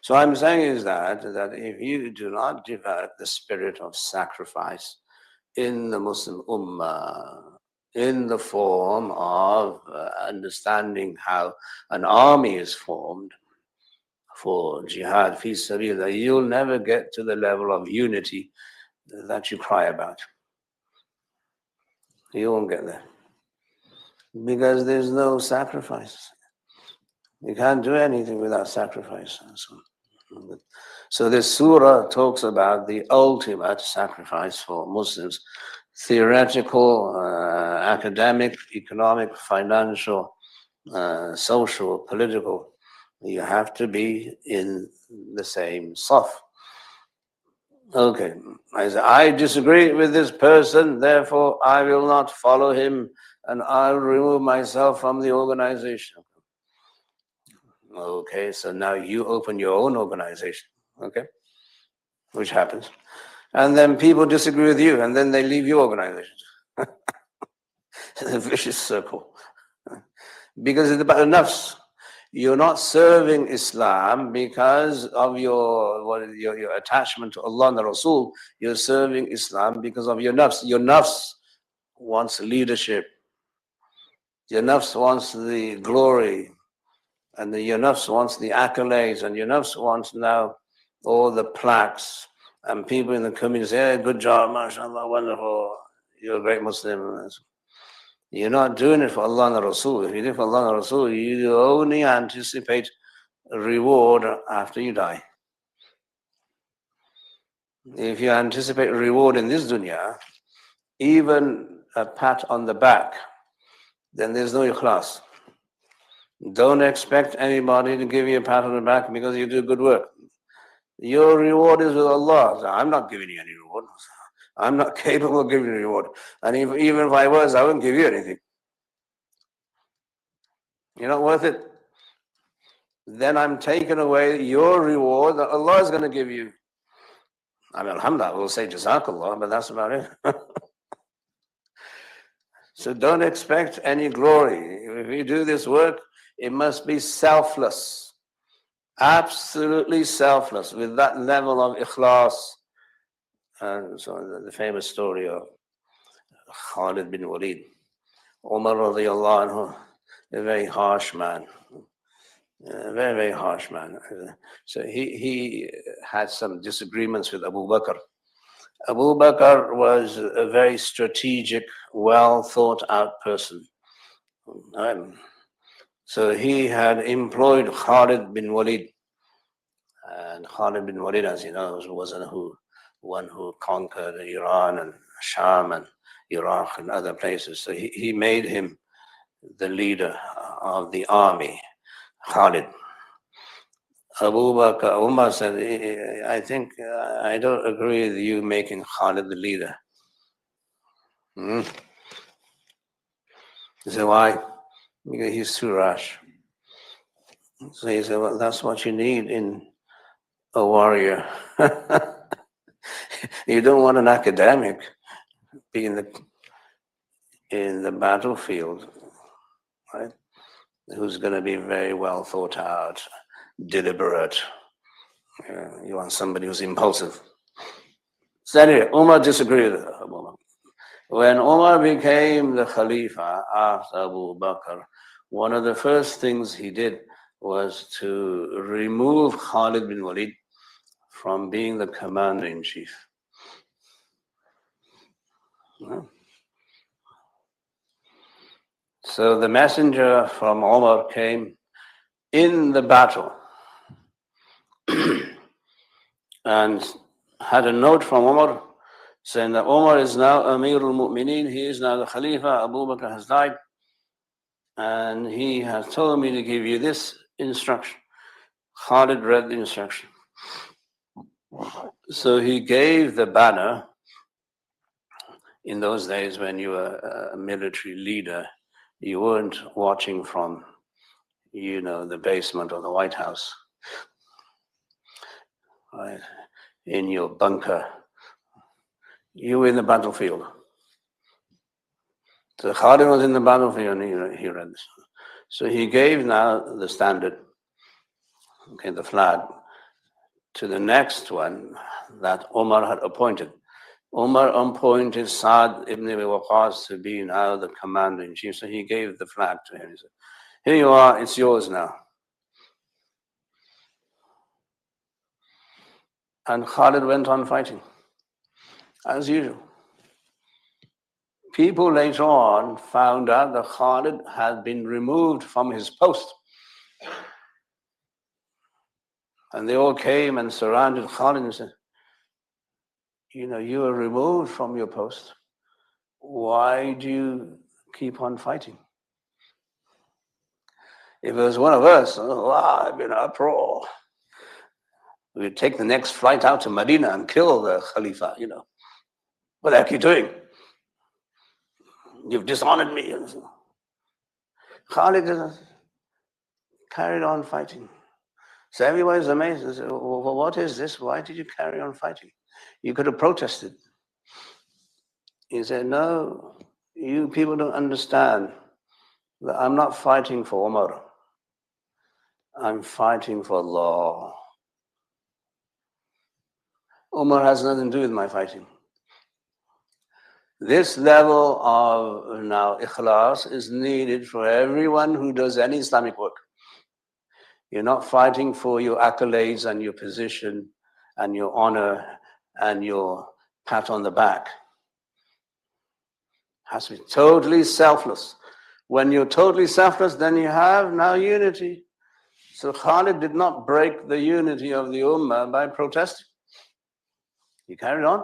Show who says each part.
Speaker 1: So I'm saying is that if you do not develop the spirit of sacrifice in the Muslim Ummah, in the form of understanding how an army is formed for jihad fi sabilillah, you'll never get to the level of unity that you cry about. You won't get there because there's no sacrifice. You can't do anything without sacrifice. So this surah talks about the ultimate sacrifice for Muslims: theoretical, academic, economic, financial, social, political. You have to be in the same saf. Okay, I disagree with this person, therefore I will not follow him and I'll remove myself from the organization. Okay, so now you open your own organization, okay, which happens. And then people disagree with you and then they leave your organization. It's a vicious circle. Because it's about nafs. You're not serving Islam because of your attachment to Allah and the Rasul. You're serving Islam because of your nafs. Your nafs wants leadership. Your nafs wants the glory. And your nafs wants the accolades. And your nafs wants now all the plaques. And people in the community say, hey, good job, mashallah, wonderful. You're a great Muslim. You're not doing it for Allah and the Rasul. If you do it for Allah and the Rasul, you only anticipate a reward after you die. If you anticipate a reward in this dunya, even a pat on the back, then there's no ikhlas. Don't expect anybody to give you a pat on the back because you do good work. Your reward is with Allah. So I'm not giving you any reward. I'm not capable of giving you a reward. And even if I was, I wouldn't give you anything. You're not worth it. Then I'm taking away your reward that Allah is going to give you. I mean, alhamdulillah, we'll say jazakallah, but that's about it. So don't expect any glory. If you do this work, it must be selfless. Absolutely selfless, with that level of ikhlas. And so the famous story of Khalid bin Walid. Umar radiallahu anhu, a very harsh man. A very, very harsh man. So he had some disagreements with Abu Bakr. Abu Bakr was a very strategic, well thought out person. So he had employed Khalid bin Walid. And Khalid bin Walid, as you know, was one who conquered Iran and Sham and Iraq and other places. So he made him the leader of the army, Khalid. Abu Bakr, Umar said, I think I don't agree with you making Khalid the leader. He said, why? Because he's too rash. So he said, well, that's what you need in a warrior. You don't want an academic be in the battlefield, right? Who's going to be very well thought out, deliberate. You want somebody who's impulsive. So anyway, Umar disagreed with Umar. When Umar became the Khalifa after Abu Bakr, one of the first things he did was to remove Khalid bin Walid from being the commander-in-chief. So the messenger from Umar came in the battle and had a note from Umar saying that Umar is now Amirul Mu'mineen, he is now the Khalifa, Abu Bakr has died, and he has told me to give you this instruction. Khalid read the instruction. So he gave the banner. In those days when you were a military leader, you weren't watching from, the basement of the White House, right? In your bunker. You were in the battlefield. So Khalid was in the battlefield and he read this. So he gave now the standard, okay, the flag. to the next one that Umar had appointed. Umar appointed Sa'd ibn Abi Waqqas to be now the commander-in-chief. So he gave the flag to him. He said, here you are, it's yours now. And Khalid went on fighting, as usual. People later on found out that Khalid had been removed from his post. And they all came and surrounded Khalid and said, you know, you were removed from your post. Why do you keep on fighting? If it was one of us, I've been uproar. We'd take the next flight out to Medina and kill the Khalifa, you know. What the heck are you doing? You've dishonored me. Khalid carried on fighting. So everybody's amazed. They said, well, what is this? Why did you carry on fighting? You could have protested. He said, no, you people don't understand that I'm not fighting for Umar. I'm fighting for Allah. Umar has nothing to do with my fighting. This level of now ikhlas is needed for everyone who does any Islamic work. You're not fighting for your accolades and your position and your honor and your pat on the back. It has to be totally selfless. When you're totally selfless, then you have now unity. So Khalid did not break the unity of the Ummah by protesting. He carried on.